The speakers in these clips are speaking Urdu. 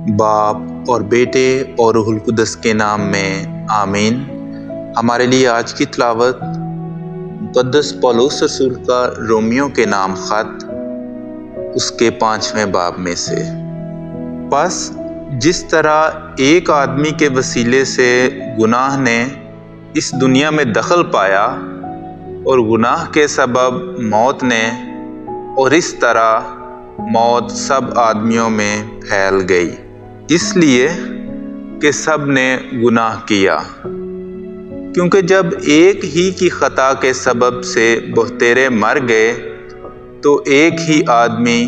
باپ اور بیٹے اور روح القدس کے نام میں آمین۔ ہمارے لیے آج کی تلاوت مقدس پولس رسول کا رومیوں کے نام خط اس کے 5ویں باب میں سے۔ پس جس طرح ایک آدمی کے وسیلے سے گناہ نے اس دنیا میں دخل پایا اور گناہ کے سبب موت نے، اور اس طرح موت سب آدمیوں میں پھیل گئی، اس لیے کہ سب نے گناہ کیا، کیونکہ جب ایک ہی کی خطا کے سبب سے بہتیرے مر گئے تو ایک ہی آدمی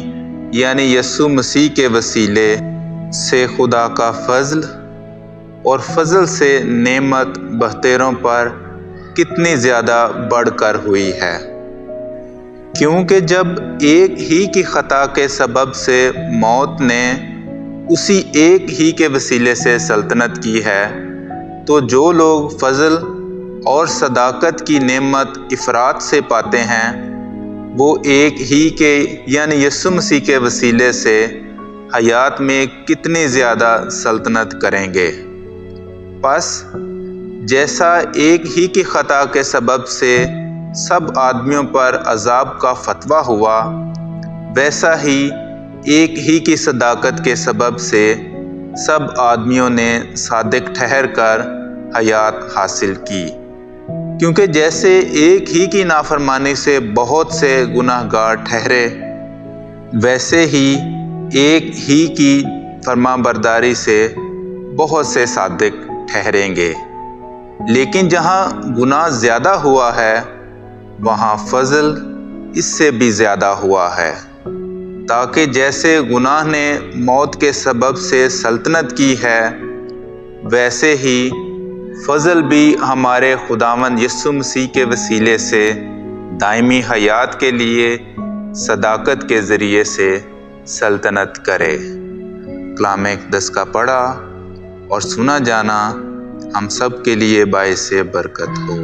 یعنی یسوع مسیح کے وسیلے سے خدا کا فضل اور فضل سے نعمت بہتیروں پر کتنی زیادہ بڑھ کر ہوئی ہے۔ کیونکہ جب ایک ہی کی خطا کے سبب سے موت نے اسی ایک ہی کے وسیلے سے سلطنت کی ہے، تو جو لوگ فضل اور صداقت کی نعمت افراط سے پاتے ہیں وہ ایک ہی کے یعنی یسوع مسیح کے وسیلے سے حیات میں کتنی زیادہ سلطنت کریں گے۔ پس جیسا ایک ہی کی خطا کے سبب سے سب آدمیوں پر عذاب کا فتویٰ ہوا، ویسا ہی ایک ہی کی صداقت کے سبب سے سب آدمیوں نے صادق ٹھہر کر حیات حاصل کی۔ کیونکہ جیسے ایک ہی کی نافرمانی سے بہت سے گناہ گار ٹھہرے، ویسے ہی ایک ہی کی فرمان برداری سے بہت سے صادق ٹھہریں گے۔ لیکن جہاں گناہ زیادہ ہوا ہے وہاں فضل اس سے بھی زیادہ ہوا ہے، تاکہ جیسے گناہ نے موت کے سبب سے سلطنت کی ہے، ویسے ہی فضل بھی ہمارے خداوند یسوع مسیح کے وسیلے سے دائمی حیات کے لیے صداقت کے ذریعے سے سلطنت کرے۔ کلام اقدس کا پڑھا اور سنا جانا ہم سب کے لیے باعث برکت ہو۔